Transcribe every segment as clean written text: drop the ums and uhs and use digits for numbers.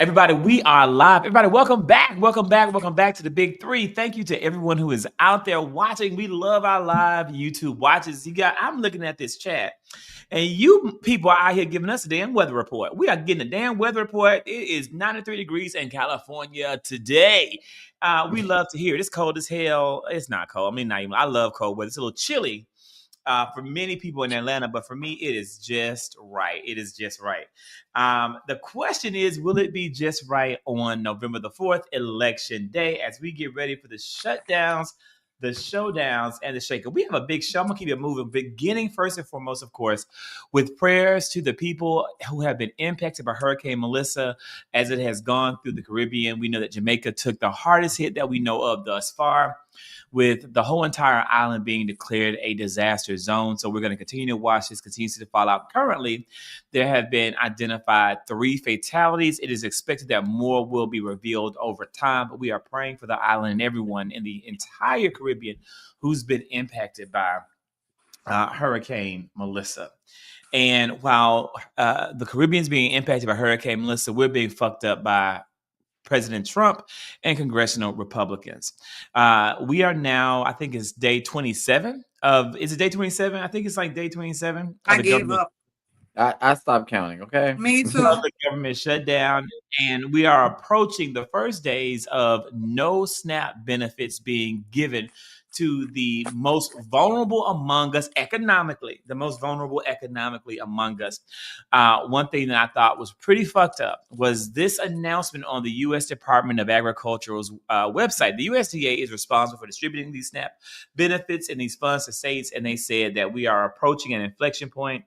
Everybody, we are live. Everybody, welcome back. Welcome back. Welcome back to the Big Three. Thank you to everyone who is out there watching. We love our live YouTube watches. I'm looking at this chat, and you people are out here giving us a damn weather report. We are getting a damn weather report. It is 93 degrees in California today. We love to hear it. It's cold as hell. It's not cold. I mean, not even. I love cold weather. It's a little chilly for many people in Atlanta, but for me, it is just right. It is just right. The question is, will it be just right on November the 4th, election day, as we get ready for the shutdowns, the showdowns, and the shaker? We have a big show. I'm going to keep it moving. Beginning first and foremost, of course, with prayers to the people who have been impacted by Hurricane Melissa as it has gone through the Caribbean. We know that Jamaica took the hardest hit that we know of thus far, with the whole entire island being declared a disaster zone. So we're going to continue to watch this continue to fall out. Currently, there have been identified 3 fatalities. It is expected that more will be revealed over time, but we are praying for the island and everyone in the entire Caribbean who's been impacted by Hurricane Melissa. And while the Caribbean's being impacted by Hurricane Melissa, we're being fucked up by President Trump and congressional Republicans. We are now, I think it's day 27 is it day 27? I think it's like day 27. I gave up. I stopped counting, okay? Me too. The government shutdown, and we are approaching the first days of no SNAP benefits being given to the most vulnerable among us economically, among us. One thing that I thought was pretty fucked up was this announcement on the U.S. Department of Agriculture's website. The USDA is responsible for distributing these SNAP benefits and these funds to states, and they said that we are approaching an inflection point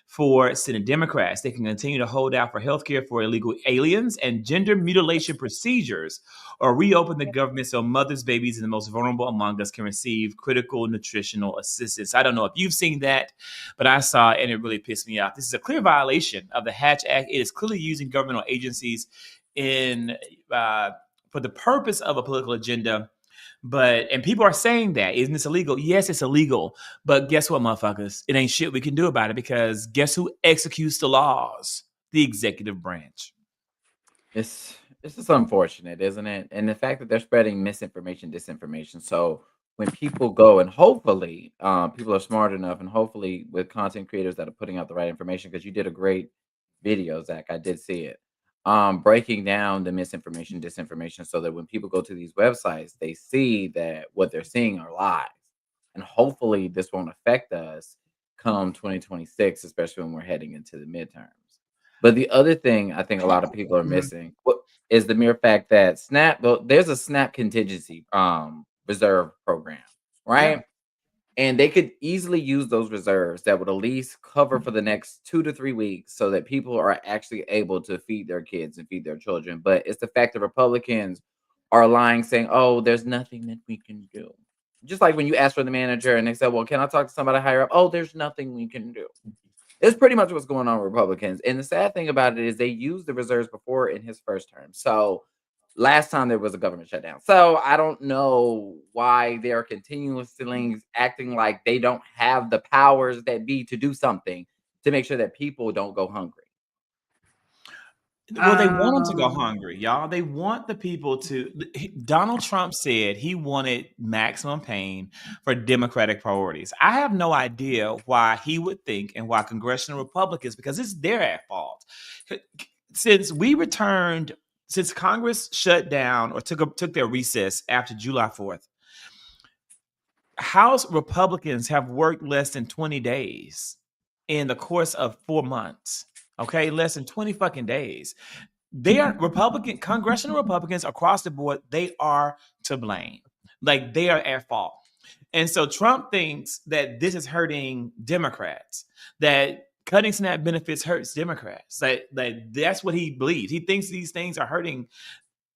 for Senate Democrats. They can continue to hold out for health care for illegal aliens and gender mutilation procedures, or reopen the government so mothers, babies, and the most vulnerable among us can receive critical nutritional assistance. I don't know if you've seen that, but I saw it and it really pissed me off. This is a clear violation of the Hatch Act. It is clearly using governmental agencies in for the purpose of a political agenda. And people are saying that, isn't this illegal? Yes, it's illegal. But guess what, motherfuckers? It ain't shit we can do about it, because guess who executes the laws? The executive branch. It's just unfortunate, isn't it? And the fact that they're spreading misinformation, disinformation. So when people go, and hopefully people are smart enough, and hopefully with content creators that are putting out the right information, because you did a great video, Zach. I did see it. Breaking down the misinformation, disinformation, so that when people go to these websites, they see that what they're seeing are lies. And hopefully this won't affect us come 2026, especially when we're heading into the midterms. But the other thing I think a lot of people are missing is the mere fact that there's a SNAP contingency reserve program, right? Yeah. And they could easily use those reserves that would at least cover for the next 2 to 3 weeks, so that people are actually able to feed their kids and feed their children. But it's the fact that Republicans are lying, saying, oh, there's nothing that we can do. Just like when you ask for the manager and they said, well, can I talk to somebody higher up? Oh, there's nothing we can do. It's pretty much what's going on with Republicans. And the sad thing about it is they used the reserves before in his first term. So last time there was a government shutdown. So I don't know why they're continuously acting like they don't have the powers that be to do something to make sure that people don't go hungry. Well, they want them to go hungry, y'all. They want the people to. Donald Trump said he wanted maximum pain for Democratic priorities. I have no idea why he would think, and why congressional Republicans, because it's their fault. Since Congress shut down or took their recess after July 4th, House Republicans have worked less than 20 days in the course of 4 months. Okay, less than 20 fucking days. They are congressional Republicans across the board. They are to blame. Like, they are at fault. And so Trump thinks that this is hurting Democrats, that cutting SNAP benefits hurts Democrats. Like that's what he believes. He thinks these things are hurting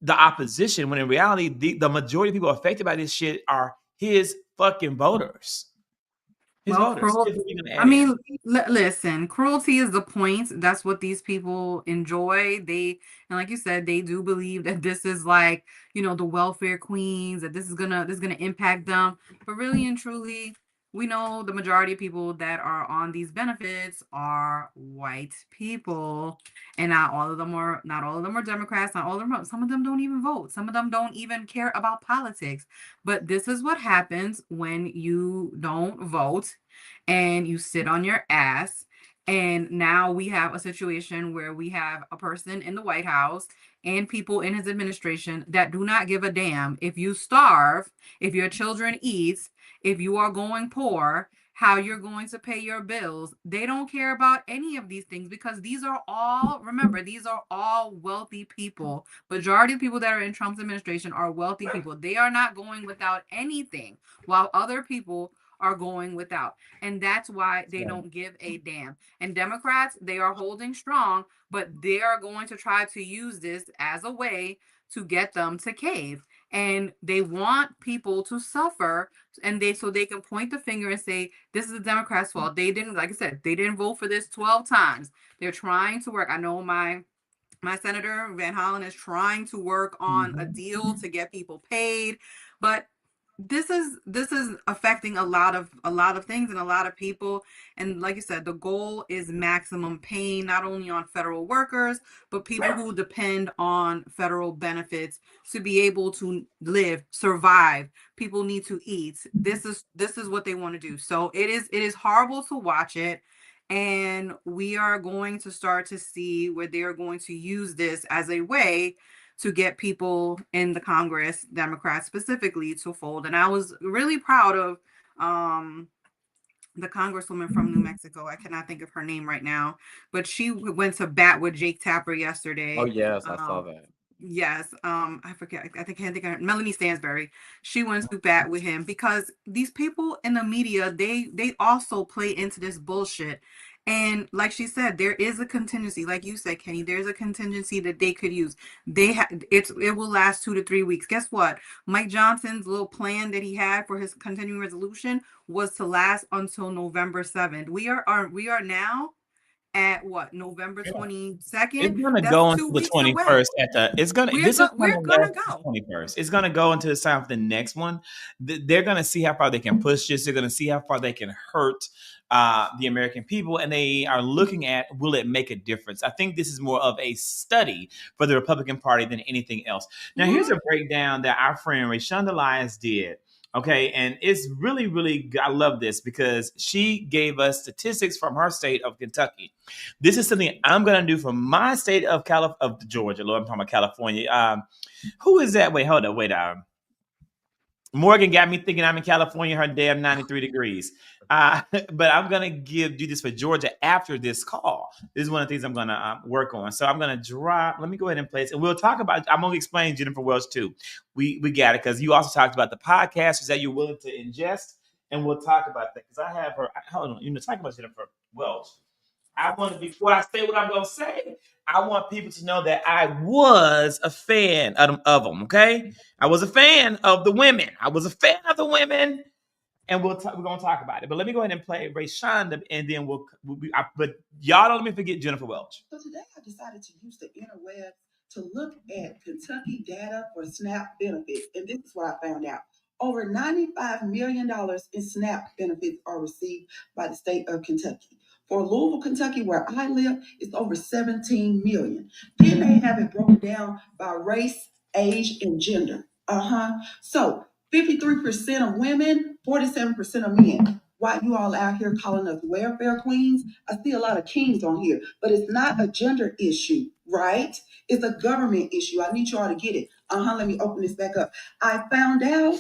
the opposition, when in reality, the majority of people affected by this shit are his fucking voters. Listen, cruelty is the point. That's what these people enjoy. And like you said, they do believe that this is like, the welfare queens, that this is gonna impact them. But really and truly, we know the majority of people that are on these benefits are white people, and not all of them are Democrats, not all of them some of them don't even vote, some of them don't even care about politics. But this is what happens when you don't vote and you sit on your ass. And now we have a situation where we have a person in the White House and people in his administration that do not give a damn if you starve, if your children eat, if you are going poor, how you're going to pay your bills. They don't care about any of these things because these are all, remember, these are all wealthy people. Majority of people that are in Trump's administration are wealthy people. They are not going without anything, while other people are going without. And that's why they don't give a damn. And Democrats, they are holding strong, but they are going to try to use this as a way to get them to cave. And they want people to suffer, and so they can point the finger and say this is the Democrats' fault. They didn't, like I said, they didn't vote for this 12 times. They're trying to work. I know my Senator Van Hollen is trying to work on a deal to get people paid, but this is affecting a lot of things and a lot of people. And like you said, the goal is maximum pain, not only on federal workers, but people who depend on federal benefits to be able to live, survive. People need to eat. This is what they want to do. So it is horrible to watch it. And we are going to start to see where they are going to use this as a way to get people in the Congress, Democrats specifically, to fold. And I was really proud of the congresswoman from New Mexico. I cannot think of her name right now, but she went to bat with Jake Tapper yesterday. Oh yes, I saw that. Yes, I forget. I can't think of her. Melanie Stansbury. She went to bat with him because these people in the media, they also play into this bullshit. And like she said, there is a contingency. Like you said, Kenny, there's a contingency that they could use. It will last 2 to 3 weeks. Guess what? Mike Johnson's little plan that he had for his continuing resolution was to last until November 7th. We are now at what, November 22nd? It's gonna That's go 2 until the weeks 21st away. at the. It's gonna. We're This is we're gonna gonna last the go. 21st. It's gonna go until the time for the next one. They're gonna see how far they can push this. They're gonna see how far they can hurt the American people, and they are looking at, will it make a difference? I think this is more of a study for the Republican Party than anything else. Now, here's a breakdown that our friend Rayshonda Lyons did. Okay, and it's really, really, I love this because she gave us statistics from her state of Kentucky. This is something I'm going to do for my state of Georgia. Lord, I'm talking about California. Who is that? Wait, hold on. Wait. Morgan got me thinking I'm in California. Her damn 93 degrees. But I'm going to do this for Georgia after this call. This is one of the things I'm going to work on. So I'm going to drop. Let me go ahead and play it. And we'll talk about, I'm going to explain Jennifer Welch too. We got it because you also talked about the podcasters that you're willing to ingest. And we'll talk about that because I have her. Hold on. Talking about Jennifer Welch. I want to, before I say what I'm going to say, I want people to know that I was a fan of them, okay? I was a fan of the women. And we're going to talk about it. But let me go ahead and play Rayshonda, and then but y'all don't let me forget Jennifer Welch. So today I decided to use the interweb to look at Kentucky data for SNAP benefits. And this is what I found out. Over $95 million in SNAP benefits are received by the state of Kentucky. For Louisville, Kentucky, where I live, it's over 17 million. Then they have it broken down by race, age, and gender. So 53% of women, 47% of men. Why you all out here calling us welfare queens? I see a lot of kings on here, but it's not a gender issue, right? It's a government issue. I need y'all to get it. Let me open this back up. I found out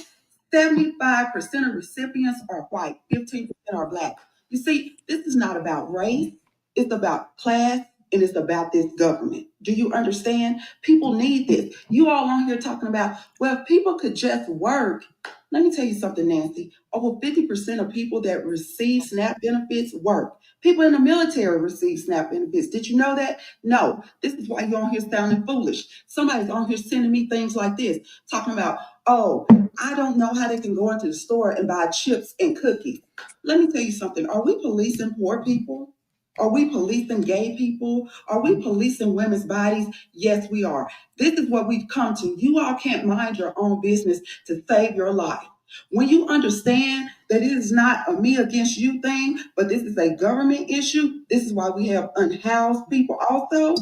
75% of recipients are white, 15% are black. You see, this is not about race. It's about class, and it's about this government. Do you understand? People need this. You all on here talking about, well, if people could just work. Let me tell you something, Nancy. Over 50% of people that receive SNAP benefits work. People in the military receive SNAP benefits. Did you know that? No. This is why you're on here sounding foolish. Somebody's on here sending me things like this, talking about, oh, I don't know how they can go into the store and buy chips and cookies. Let me tell you something. Are we policing poor people? Are we policing gay people? Are we policing women's bodies? Yes, we are. This is what we've come to. You all can't mind your own business to save your life. When you understand that it is not a me against you thing, but this is a government issue, this is why we have unhoused people also.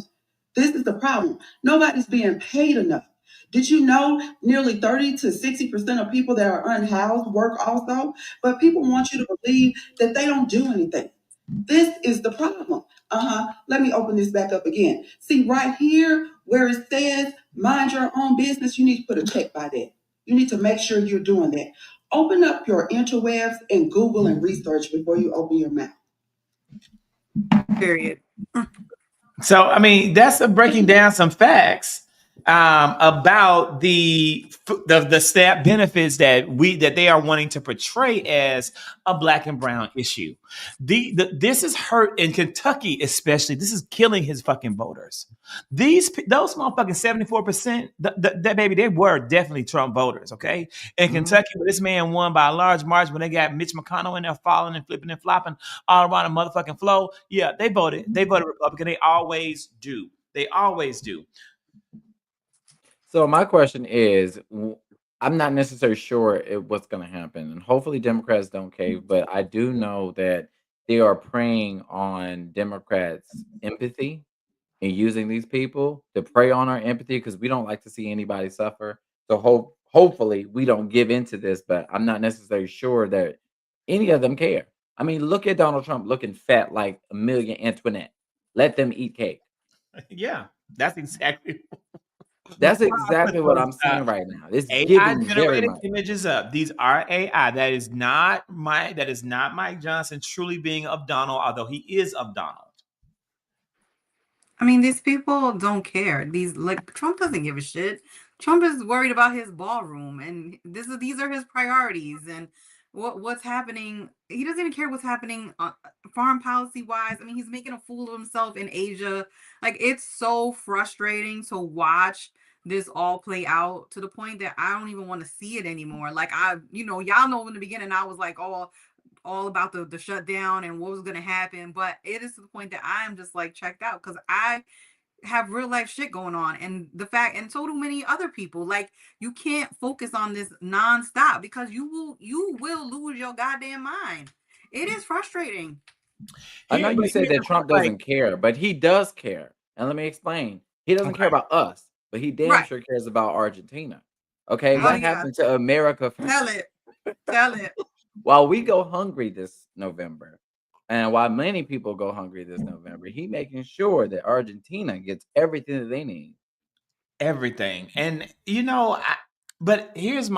This is the problem. Nobody's being paid enough. Did you know nearly 30 to 60% of people that are unhoused work also? But people want you to believe that they don't do anything. This is the problem. Let me open this back up again. See, right here where it says mind your own business, you need to put a check by that. You need to make sure you're doing that. Open up your interwebs and Google and research before you open your mouth. Period. So, I mean, that's breaking down some facts about the SNAP benefits that they are wanting to portray as a black and brown issue. This is hurt in Kentucky, especially. This is killing his fucking voters. Those motherfucking 74%, that baby, they were definitely Trump voters. Okay, in Kentucky, where this man won by a large margin, when they got Mitch McConnell in there falling and flipping and flopping all around the motherfucking floor, yeah, they voted Republican. They always do. So my question is, I'm not necessarily sure what's going to happen, and hopefully Democrats don't cave. But I do know that they are preying on Democrats' empathy and using these people to prey on our empathy because we don't like to see anybody suffer. So hopefully we don't give into this. But I'm not necessarily sure that any of them care. I mean, look at Donald Trump looking fat like Amelia Antoinette. Let them eat cake. Yeah, that's exactly. That's exactly what I'm seeing right now. It's AI giving very generated much. images up. These are AI. That is not Mike Johnson truly being of Donald, although he is of Donald. I mean, these people don't care. Trump doesn't give a shit. Trump is worried about his ballroom, and these are his priorities, and what's happening. He doesn't even care what's happening foreign policy wise. I mean, he's making a fool of himself in Asia. Like, it's so frustrating to watch this all play out to the point that I don't even want to see it anymore. Like, y'all know in the beginning I was like, oh, all about the shutdown and what was going to happen, but it is to the point that I'm just like checked out because I have real life shit going on, and so do many other people. Like, you can't focus on this nonstop because you will lose your goddamn mind. It is frustrating. I know you said that Trump doesn't care, but he does care. And let me explain. He doesn't care about us, but he damn sure cares about Argentina. Okay, what happened to America? Tell it. While we go hungry this November, and while many people go hungry this November, he making sure that Argentina gets everything that they need. Everything. And but here's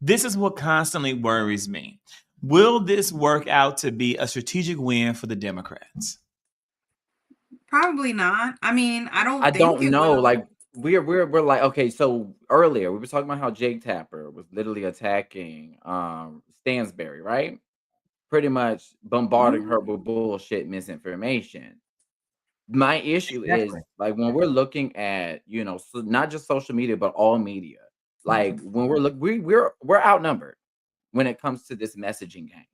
this is what constantly worries me. Will this work out to be a strategic win for the Democrats? Probably not. I mean, I don't know. Like, we're like, okay, so earlier we were talking about how Jake Tapper was literally attacking Stansberry, right? Pretty much bombarding her with bullshit misinformation. My issue is, like, when we're looking at, so not just social media, but all media, like, when we're outnumbered when it comes to this messaging game.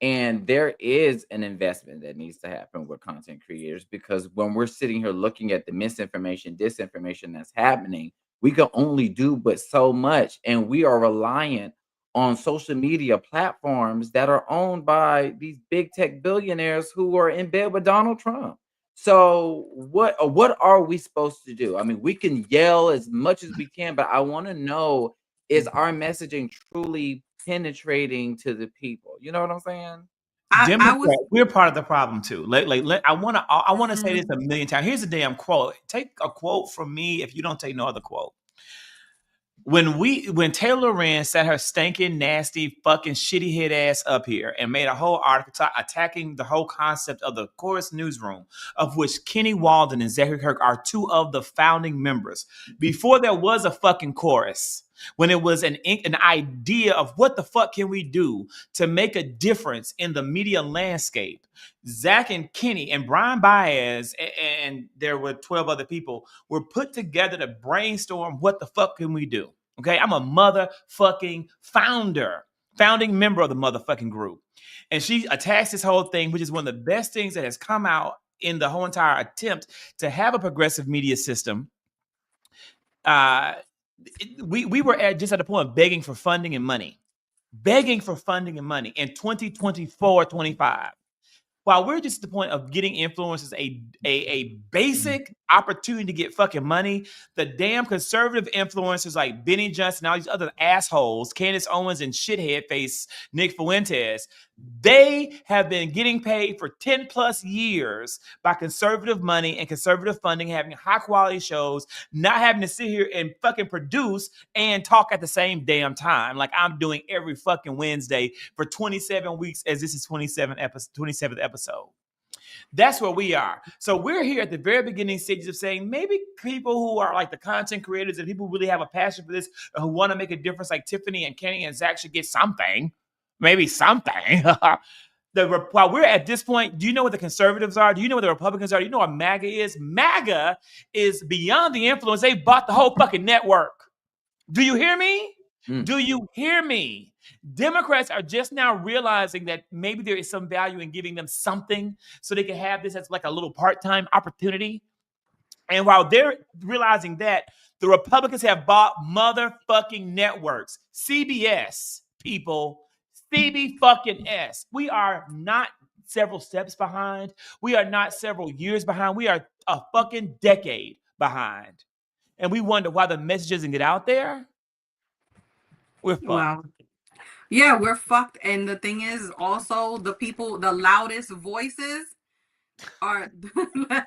And there is an investment that needs to happen with content creators, because when we're sitting here looking at the misinformation, disinformation that's happening, we can only do but so much. And we are reliant on social media platforms that are owned by these big tech billionaires who are in bed with Donald Trump. So what are we supposed to do? I mean, we can yell as much as we can, but I want to know, is our messaging truly penetrating to the people? You know what I'm saying? We're part of the problem too. I want to say this a million times. Here's a damn quote. Take a quote from me if you don't take no other quote. When Taylor Rand sat her stinking, nasty, fucking shitty head ass up here and made a whole article attacking the whole concept of the Chorus newsroom, of which Kenny Walden and Zachary Kirk are two of the founding members, before there was a fucking Chorus, when it was an idea of what the fuck can we do to make a difference in the media landscape, Zach and Kenny and Brian Baez and there were 12 other people were put together to brainstorm what the fuck can we do. Okay, I'm a motherfucking founding member of the motherfucking group. And she attacks this whole thing, which is one of the best things that has come out in the whole entire attempt to have a progressive media system. we were just at the point of begging for funding and money in 2024, 25. While we're just at the point of getting influencers a basic opportunity to get fucking money, the damn conservative influencers like Benny Johnson and all these other assholes, Candace Owens and shithead face Nick Fuentes, they have been getting paid for 10 plus years by conservative money and conservative funding, having high quality shows, not having to sit here and fucking produce and talk at the same damn time like I'm doing every fucking Wednesday for 27 weeks, as this is 27th episode. That's where we are. So we're here at the very beginning stages of saying maybe people who are like the content creators and people who really have a passion for this, who want to make a difference, like Tiffany and Kenny and Zach, should get something, maybe something. While we're at this point, do you know what the conservatives are? Do you know what the Republicans are? Do you know what MAGA is? MAGA is beyond the influence. They bought the whole fucking network. Do you hear me? Do you hear me? Democrats are just now realizing that maybe there is some value in giving them something so they can have this as like a little part-time opportunity. And while they're realizing that, the Republicans have bought motherfucking networks. CBS, people. CB-fucking-S. We are not several steps behind. We are not several years behind. We are a fucking decade behind. And we wonder why the message doesn't get out there. We're fucked. Wow. Yeah, we're fucked. And the thing is also the loudest voices are the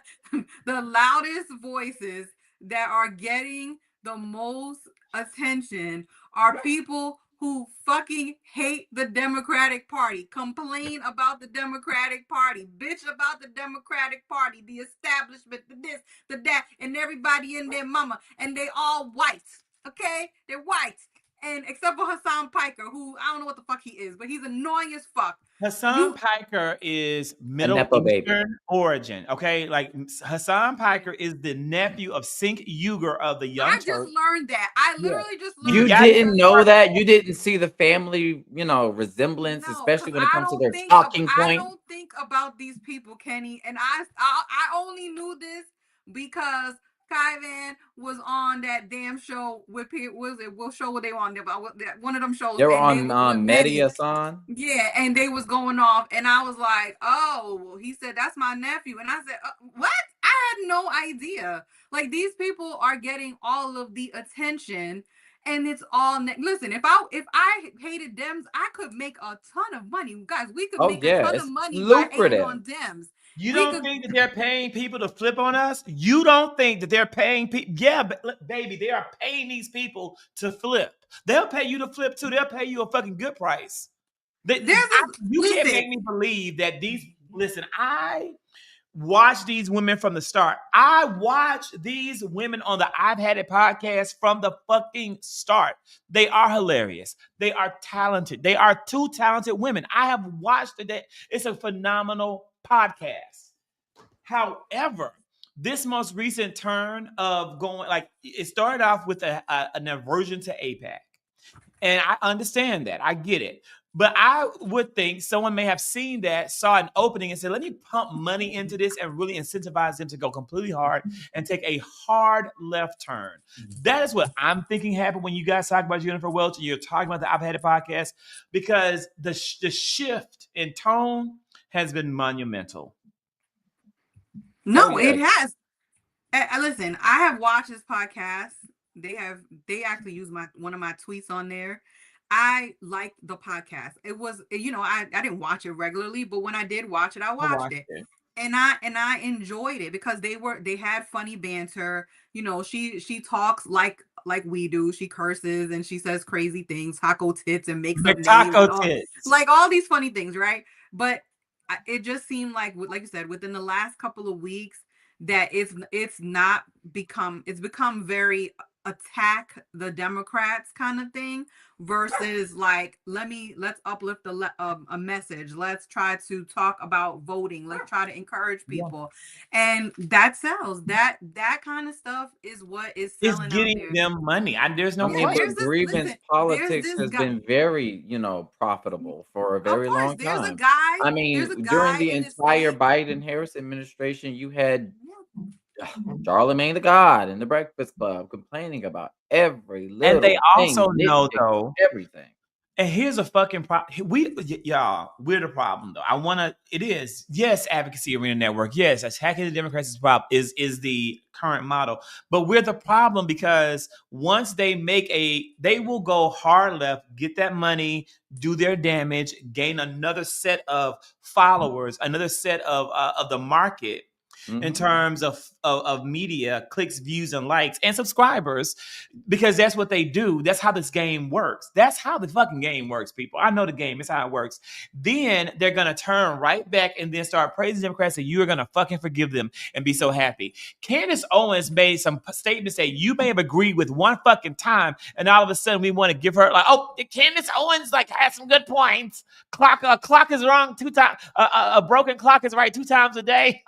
loudest voices that are getting the most attention are people who fucking hate the Democratic Party, complain about the Democratic Party, bitch about the Democratic Party, the establishment, the this, the that, and everybody in their mama, and they all white, okay? They're white. And except for Hassan Piker, who I don't know what the fuck he is, but he's annoying as fuck. Hassan Piker is Middle Eastern origin, okay? Like Hassan Piker is the nephew of Sink Uyghur of the Young Turks. I just learned that. I literally just learned You didn't know that? You didn't see the family, resemblance, especially when it comes to their talking point? I don't think about these people, Kenny, and I only knew this because Kyvan was on that damn show with what show were they on? One of them shows. They were on Media-san. Yeah, and they was going off, and I was like, "Oh," he said, "That's my nephew," and I said, "What?" I had no idea. Like these people are getting all of the attention, and it's all. Listen, if I hated Dems, I could make a ton of money, guys. We could make a ton of money by hating on Dems. You don't think that they're paying people to flip on us? You don't think that they're paying people? Yeah, but baby, they are paying these people to flip. They'll pay you to flip too. They'll pay you a fucking good price. You can't make me believe that these. Listen, I watch these women from the start. I watch these women on the I've Had It podcast from the fucking start. They are hilarious. They are talented. They are two talented women. I have watched it. It's a phenomenal podcast. However, this most recent turn of going, like, it started off with an aversion to AIPAC. And I understand that. I get it. But I would think someone may have seen that, saw an opening, and said, let me pump money into this and really incentivize them to go completely hard and take a hard left turn. That is what I'm thinking happened when you guys talk about Jennifer Welch and you're talking about the I've Had It podcast, because the shift in tone has been monumental. No, it has. Listen, I have watched this podcast. They actually used one of my tweets on there. I liked the podcast. It was, I didn't watch it regularly, but when I did watch it, I watched it. And I enjoyed it because they had funny banter. She talks like we do. She curses and she says crazy things, taco tits, and makes up names, like all these funny things, right? But it just seemed like you said, within the last couple of weeks, that it's become very attack the Democrats kind of thing versus like let's uplift a message, let's try to talk about voting, let's try to encourage people, and that sells. That kind of stuff is what is selling. It's getting them money. There's no question. Grievance politics has been very profitable for a very long time. There's a guy. During the entire Biden-Harris administration, you had Charlemagne the God in the Breakfast Club complaining about every And they little thing, also know, nitpick though, everything. and here's a fucking problem. Y'all, we're the problem, though. It is, yes, Advocacy Arena Network. Yes, attacking the Democrats is the current model. But we're the problem because once they they will go hard left, get that money, do their damage, gain another set of followers, another set of the market in terms of media, clicks, views, and likes, and subscribers, because that's what they do. That's how this game works. That's how the fucking game works, people. I know the game. It's how it works. Then they're going to turn right back and then start praising Democrats, and you're going to fucking forgive them and be so happy. Candace Owens made some statements that you may have agreed with one fucking time, and all of a sudden we want to give her, like, oh, Candace Owens like had some good points. Clock is wrong 2 times. A broken clock is right 2 times a day.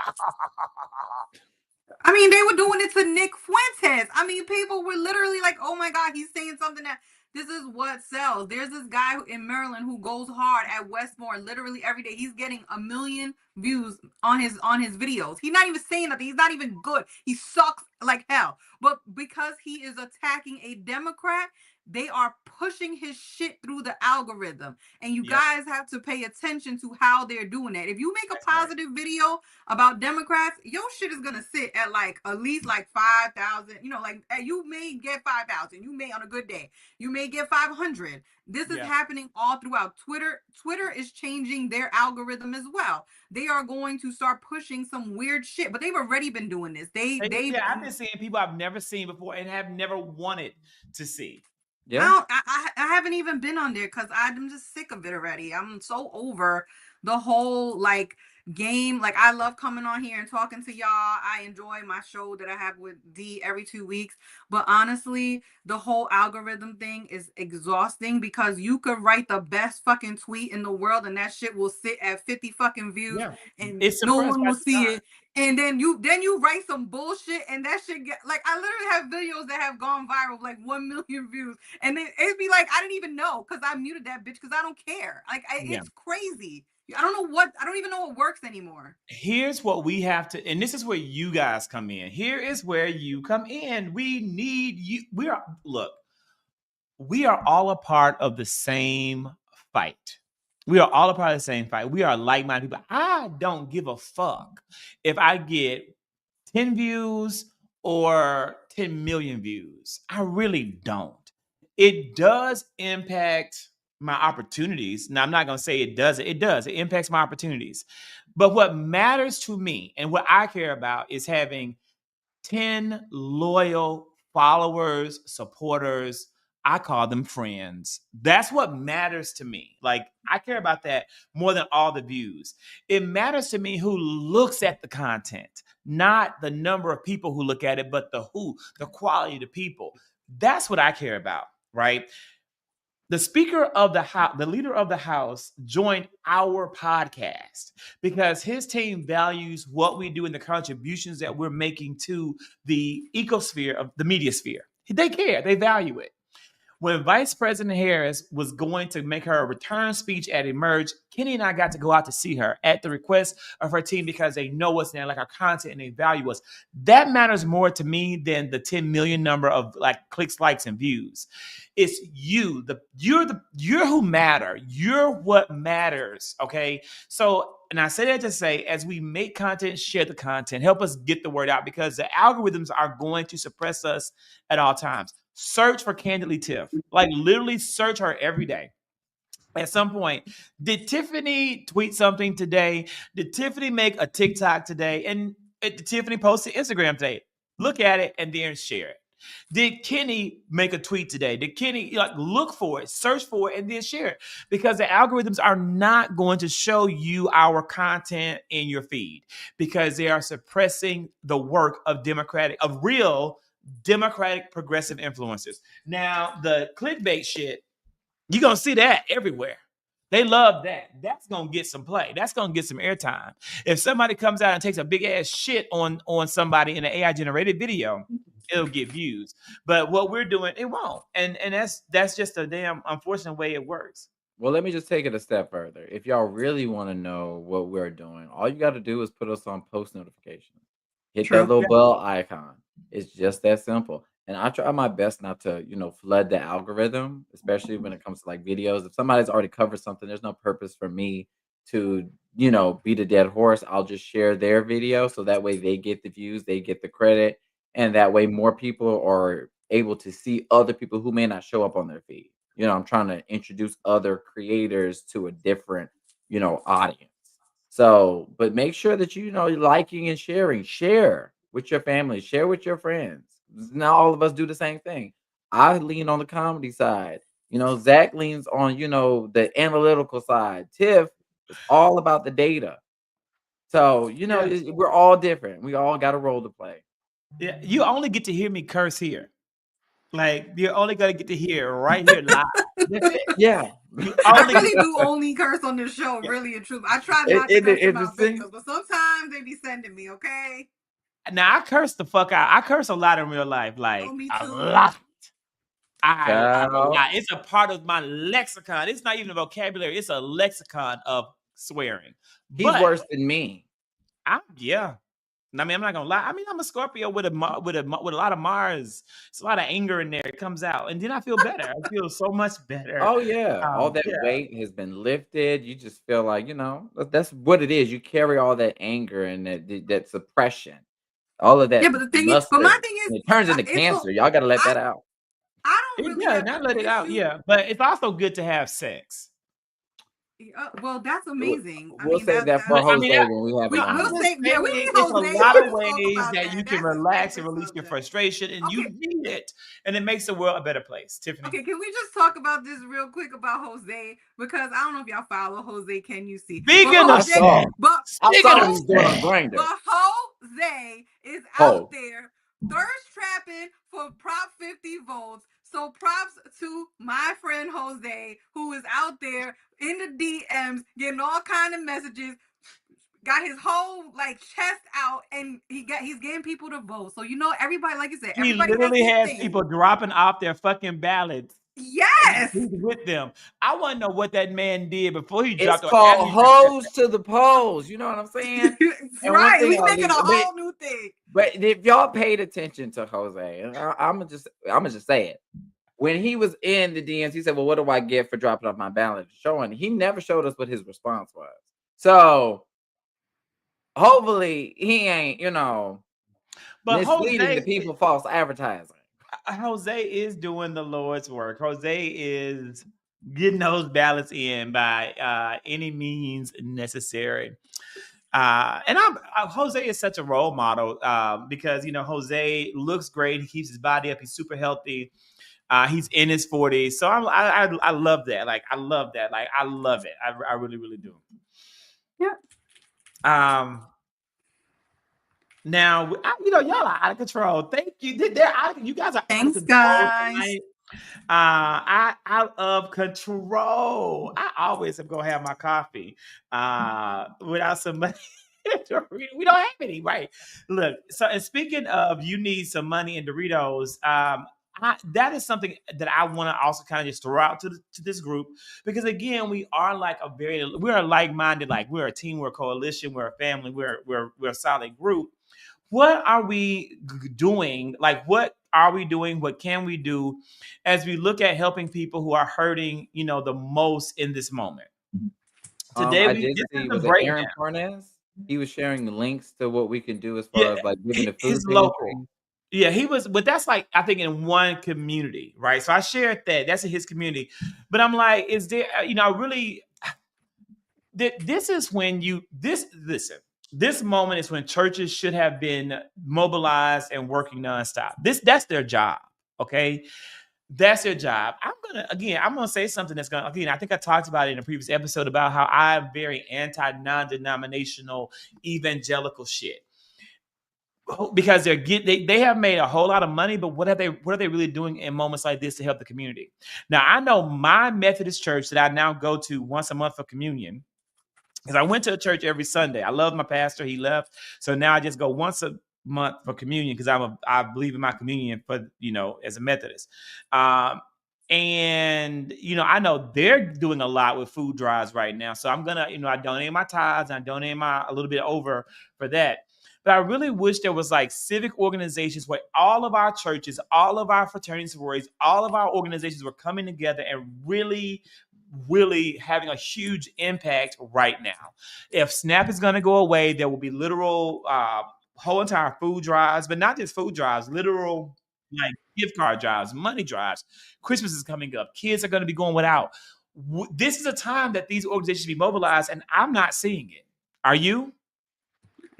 I mean, they were doing it to Nick Fuentes. I mean, people were literally like, oh my God, he's saying something that this is what sells. There's this guy in Maryland who goes hard at Westmore literally every day. He's getting 1 million views on his videos. He's not even saying nothing. He's not even good. He sucks like hell. But because he is attacking a Democrat, they are pushing his shit through the algorithm. And you guys have to pay attention to how they're doing that. If you make a positive video about Democrats, your shit is gonna sit at at least 5,000. You know, you may get 5,000. You may, on a good day, you may get 500. This is happening all throughout Twitter. Twitter is changing their algorithm as well. They are going to start pushing some weird shit, but they've already been doing this. I've been seeing people I've never seen before and have never wanted to see. Yeah, I haven't even been on there because I'm just sick of it already. I'm so over the whole game. I love coming on here and talking to y'all. I enjoy my show that I have with D every 2 weeks. But honestly, the whole algorithm thing is exhausting because you could write the best fucking tweet in the world and that shit will sit at 50 fucking views and no one will see it. And then you write some bullshit and that shit get I literally have videos that have gone viral with 1 million views. And then it'd be I didn't even know because I muted that bitch because I don't care. It's crazy. I don't even know what works anymore. Here's what we have to, and this is where you guys come in. Here is where you come in. We need you. We are all a part of the same fight. We are all a part of the same fight. We are like-minded people. I don't give a fuck if I get 10 views or 10 million views. I really don't. It does impact my opportunities. Now, I'm not going to say it doesn't. It does. It impacts my opportunities. But what matters to me and what I care about is having 10 loyal followers, supporters. I call them friends. That's what matters to me. I care about that more than all the views. It matters to me who looks at the content, not the number of people who look at it, but the quality of the people. That's what I care about, right? The Speaker of the House, the Leader of the House, joined our podcast because his team values what we do and the contributions that we're making to the ecosphere of the media sphere. They care, they value it. When Vice President Harris was going to make her a return speech at Emerge, Kenny and I got to go out to see her at the request of her team because they know us and they like our content and they value us. That matters more to me than the 10 million number of clicks, likes, and views. It's you. You're who matter. You're what matters. Okay. So, and I say that to say, as we make content, share the content, help us get the word out because the algorithms are going to suppress us at all times. Search for Candidly Tiff. Literally search her every day. At some point, did Tiffany tweet something today? Did Tiffany make a TikTok today? And did Tiffany post to Instagram today? Look at it and then share it. Did Kenny make a tweet today? Did Kenny look for it, search for it, and then share it? Because the algorithms are not going to show you our content in your feed because they are suppressing the work of real Democratic progressive influencers. Now, the clickbait shit, you're going to see that everywhere. They love that. That's going to get some play. That's going to get some airtime. If somebody comes out and takes a big ass shit on somebody in an AI generated video, it'll get views. But what we're doing, it won't. And that's just a damn unfortunate way it works. Well, let me just take it a step further. If y'all really want to know what we're doing, all you got to do is put us on post notifications. Hit True. that little bell icon. It's just that simple. And I try my best not to, flood the algorithm, especially when it comes to like videos. If somebody's already covered something, there's no purpose for me to, beat a dead horse. I'll just share their video so that way they get the views, they get the credit, and that way more people are able to see other people who may not show up on their feed. I'm trying to introduce other creators to a different, audience. So, but make sure that you're liking and sharing. Share with your family, share with your friends. Not all of us do the same thing. I lean on the comedy side. Zach leans on, the analytical side. Tiff is all about the data. So, Yeah. we're all different. We all got a role to play. Yeah, you only get to hear me curse here. Like you're only gonna get to hear it right here live. That's it. Yeah. You I only really do only curse on this show, Yeah. really and truth. I try not to It, curse it, in my it's the videos, but sometimes they be sending me, okay? Now I curse the fuck out. I curse a lot in real life, like Oh, me a too. lot. I a child. lot. It's a part of my lexicon. It's not even a vocabulary. It's a lexicon of swearing. He's But worse than me. yeah. I mean, I'm not gonna lie. I mean, I'm a Scorpio with a lot of Mars. It's a lot of anger in there. It comes out, and then I feel better. I feel so much better. Oh yeah, all that Yeah. weight has been lifted. You just feel like that's what it is. You carry all that anger and that suppression, all of Yeah, that but the thing is, mustard. but my thing And is, it turns into it's cancer. Y'all got to let that out. I don't really Yeah, have not an let it out. issue. Yeah, but it's also good to have sex. Well, that's amazing. I We'll mean, save that for I mean, Jose when we have him we'll on. say, yeah, we need it's a Jose. lot of Let's talk ways about that you can That's his relax and favorite release your subject. frustration, and you Okay. need it, and it makes the world a better place. Tiffany. Okay, can we just talk about this real quick about Jose? Because I don't know if y'all follow Jose. Can you see? Speaking But of Jose, sex, but I speaking saw of what he's doing on sex, Grindr. but Jose is Ho. out there thirst trapping for Prop 50 votes. So props to my friend Jose, who is out there in the DMs getting all kind of messages. Got his whole like chest out, and he's getting people to vote. So everybody, like you said, he everybody literally has has his thing. people dropping off their fucking ballots. Yes. He's with them. I want to know what that man did before he It's dropped. called hose to the polls. You know what I'm saying? And one Right. thing We I'll making leave- a whole new thing. But if y'all paid attention to Jose, and I'm gonna just say it. When he was in the DMs, he said, "Well, what do I get for dropping off my ballot?" Showing he never showed us what his response was. So hopefully he ain't, But misleading the people, false advertising. Jose is doing the Lord's work. Jose is getting those ballots in by any means necessary. And Jose is such a role model because Jose looks great. He keeps his body up. He's super healthy. He's in his 40s, so I love that. Like I love that. Like I love it. I really really do. Yeah. Now y'all are out of control. Thank you. You guys are out of Thanks, control guys. tonight. I out of control. I always am gonna have my coffee without some money. We don't have any, right? Look, so and speaking of you need some money in Doritos, that is something that I want to also kind of just throw out to this group because again, we are like-minded, like we're a team, we're a coalition, we're a family, we're a solid group. What are we doing? Like, what are we doing? What can we do as we look at helping people who are hurting, the most in this moment? Today, I did this see, is was the it Aaron breakdown. Parnas? He was sharing the links to what we can do as Yeah, far as like giving the food his local. pantry. Yeah, he was, but that's like I think in one community, right? So I shared that. That's in his community. But I'm like, is there, really this is when listen. This moment is when churches should have been mobilized and working nonstop. That's their job. Okay. That's their job. I'm gonna say something that's gonna I think I talked about it in a previous episode about how I'm very anti-non-denominational evangelical shit. Because they have made a whole lot of money, but what are they really doing in moments like this to help the community? Now I know my Methodist church that I now go to once a month for communion. Because I went to a church every Sunday. I love my pastor. He left. So now I just go once a month for communion because I believe in my communion for, as a Methodist. And I know they're doing a lot with food drives right now. So I'm gonna, I donate my tithes and I donate a little bit over for that. But I really wish there was like civic organizations where all of our churches, all of our fraternities, sororities, all of our organizations were coming together and really having a huge impact right now. If SNAP is going to go away, there will be literal whole entire food drives, but not just food drives, literal like gift card drives, money drives. Christmas is coming up. Kids are going to be going without. This is a time that these organizations be mobilized, and I'm not seeing it. Are you?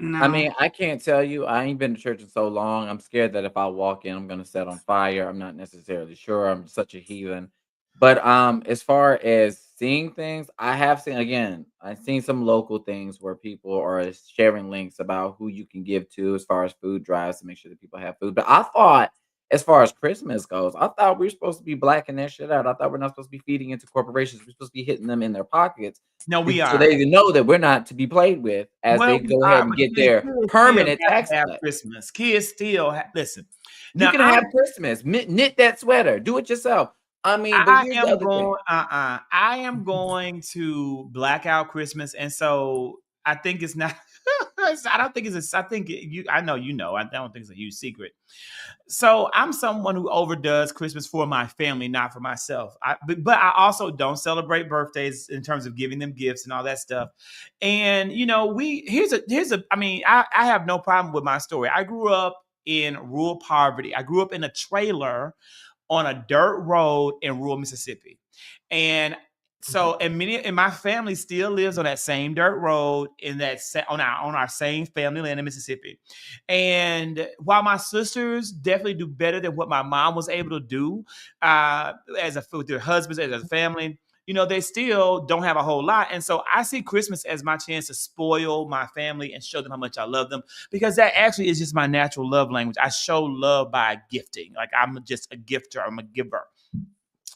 I No. mean, I can't tell you. I ain't been to church in so long. I'm scared that if I walk in, I'm gonna set on fire. I'm not necessarily sure. I'm such a heathen. But as far as seeing things, I have seen again, I've seen some local things where people are sharing links about who you can give to as far as food drives to make sure that people have food. But I thought, as far as Christmas goes, I thought we were supposed to be blacking that shit out. I thought we're not supposed to be feeding into corporations. We're supposed to be hitting them in their pockets No, we so are. they know that we're not to be played with as Well, they we go are, ahead and but get kids their still permanent gotta tax have cut. Christmas. Kids still listen. You Now can have Christmas, knit that sweater, do it yourself. I mean, but I here's the am other thing. going. I am going to black out Christmas, and so I think it's not. I don't think it's. I think you. I know you know. I don't think it's a huge secret. So I'm someone who overdoes Christmas for my family, not for myself. But I also don't celebrate birthdays in terms of giving them gifts and all that stuff. And you know, here's a. I mean, I have no problem with my story. I grew up in rural poverty. I grew up in a trailer on a dirt road in rural Mississippi. And so, and my family still lives on that same dirt road in that on our same family land in Mississippi. And while my sisters definitely do better than what my mom was able to do, with their husbands as a family, you know, they still don't have a whole lot. And so I see Christmas as my chance to spoil my family and show them how much I love them, because that actually is just my natural love language. I show love by gifting. Like I'm just a gifter, I'm a giver.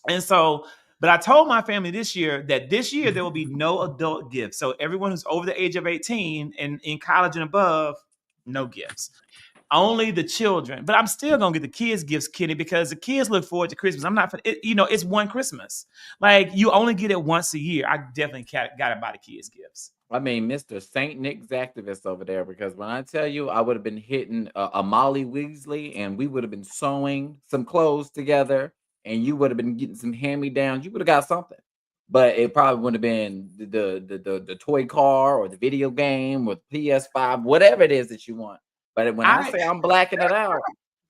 And so, but I told my family this year that this year there will be no adult gifts. So everyone who's over the age of 18 and in college and above, no gifts. Only the children. But I'm still gonna get the kids gifts, Kenny, because the kids look forward to Christmas. I'm not, you know, it's one Christmas. Like you only get it once a year. I definitely got to buy the kids gifts. I mean, Mr. Saint Nick's activist over there, because when I tell you, I would have been hitting a Molly Weasley, and we would have been sewing some clothes together, and you would have been getting some hand me downs. You would have got something, but it probably would have been the toy car or the video game or PS5, whatever it is that you want. But when I I say I'm blacking it out,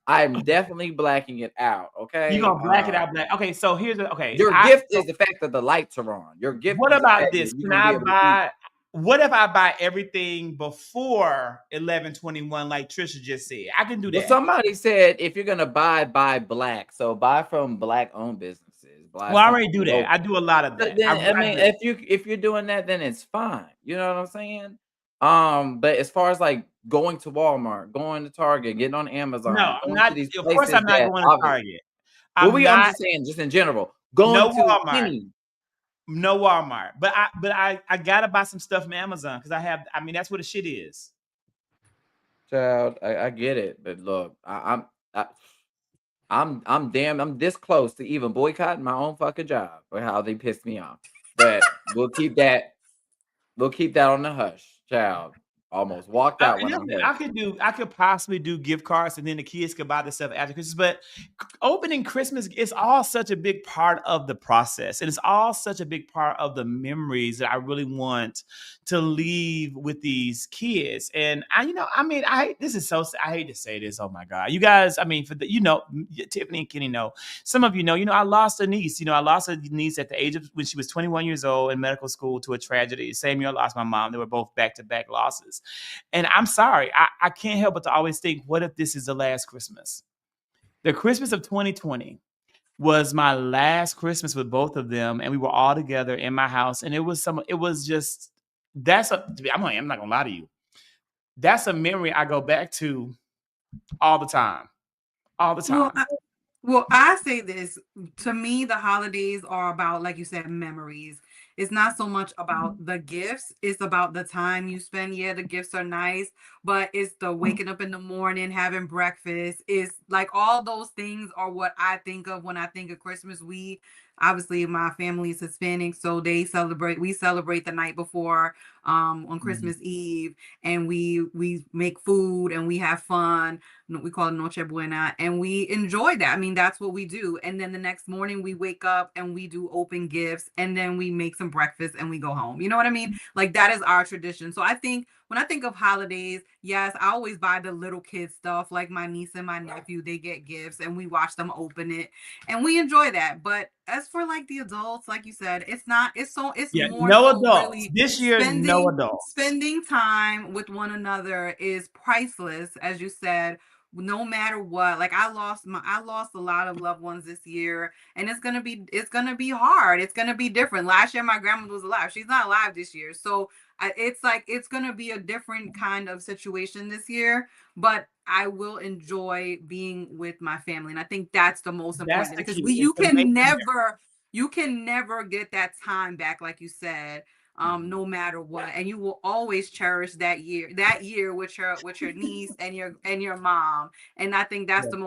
I'm definitely blacking it out. You Okay. gonna black it out black. Okay, so here's the okay. Your gift is the fact that the lights are on. Your gift What is the about fact that this? you're Can gonna be I able to eat. buy what if I buy everything before 11/21, like Trisha just said? I can do Well, that. somebody said if you're gonna buy black, so buy from black-owned businesses, buy Well, I something already do that. I local. do a lot of But that. then, I I mean, do. if you're doing that, then it's fine. You know what I'm saying? But as far as like going to Walmart, going to Target, getting on No, Amazon, I'm going to not. these Of course, places I'm not that going to obviously, Target. well, I'm I'm not. just saying, just in general, going No to Walmart. any No Walmart. But I gotta buy some stuff from Amazon because I have. I mean, that's what the shit is. child, I get it, but look, I, I'm this close to even boycotting my own fucking job for how they pissed me off. But we'll keep that on the hush, child. Almost walked out And when I that's it. heard. I could possibly do gift cards, and then the kids could buy the stuff after Christmas. But opening Christmas is all such a big part of the process, and it's all such a big part of the memories that I really want to leave with these kids. And I mean, this is so. I hate to say this. Oh my God, you guys. I mean, for the Tiffany and Kenny know. Some of you know. I lost a niece. I lost a niece at the age of when she was 21 years old in medical school to a tragedy. Same year I lost my mom. They were both back-to-back losses. And I'm sorry, I can't help but to always think, what if this is the last Christmas? The Christmas of 2020 was my last Christmas with both of them, and we were all together in my house. And it was just I'm not gonna lie to you. That's a memory I go back to all the time. All the Well, time. I say this. To me, the holidays are about, like you said, memories. It's not so much about the gifts. It's about the time you spend. Yeah, the gifts are nice, but it's the waking up in the morning, having breakfast. It's like all those things are what I think of when I think of Christmas. We Obviously, my family is Hispanic, so we celebrate the night before, on Christmas Eve, and we make food and we have fun. We call it Noche Buena, and we enjoy that. I mean, that's what we do. And then the next morning we wake up and we do open gifts, and then we make some breakfast and we go home. You know what I mean? Like, that is our tradition. So I think when I think of holidays, yes, I always buy the little kid stuff. Like my niece and my nephew, they get gifts and we watch them open it and we enjoy that. But as for like the adults, like you said, it's more no so adults really this year. No adults. spending time with one another is priceless, as you said. No matter what, like I lost a lot of loved ones this year, and it's gonna be hard. It's gonna be different. Last year my grandmother was alive. She's not alive this year, so it's gonna be a different kind of situation this year. But I will enjoy being with my family, and I think that's the most That's important the because key. you It's amazing. can never get that time back, like you said, no matter what, and you will always cherish that year with your niece and your mom. And I think that's I think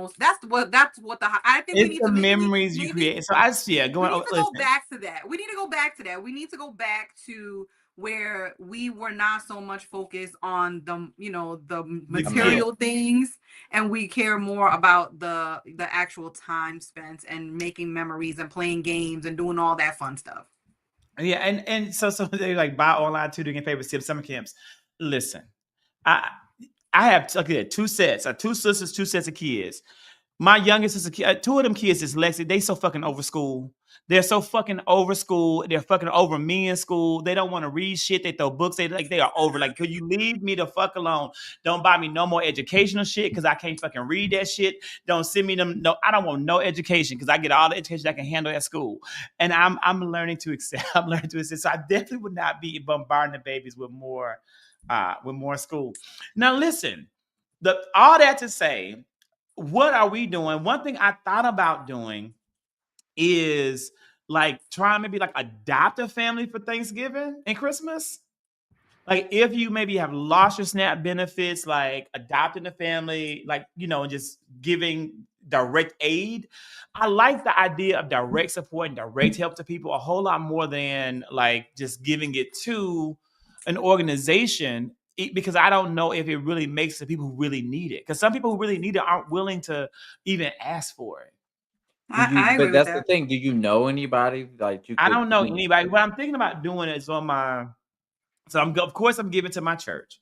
we It's need the to memories you create. So we need to go listen. back to that. We need to go back to that. We need to go back to where we were not so much focused on the material things, and we care more about the actual time spent and making memories and playing games and doing all that fun stuff. Yeah, and so they like buy online tutoring and favorite tips, summer camps. Listen, I have two sets, two sisters, two sets of kids. My youngest is two of them kids is Lexi. They so fucking over school. They're so fucking over school. They're fucking over me in school. They don't want to read shit. They throw books. They are over. Like, could you leave me the fuck alone? Don't buy me no more educational shit because I can't fucking read that shit. Don't send me them. No, I don't want no education because I get all the education I can handle at school. And I'm learning to accept. I'm learning to accept. So I definitely would not be bombarding the babies with more school. Now listen, all that to say, what are we doing? One thing I thought about doing is like trying maybe like adopt a family for Thanksgiving and Christmas. Like if you maybe have lost your SNAP benefits, like adopting a family, like, and just giving direct aid. I like the idea of direct support and direct help to people a whole lot more than like just giving it to an organization, because I don't know if it really makes the people who really need it. Because some people who really need it aren't willing to even ask for it. I agree But with that's the that. thing. Do you know anybody like you I could? don't know anybody. What I'm thinking about doing is so of course I'm giving to my church.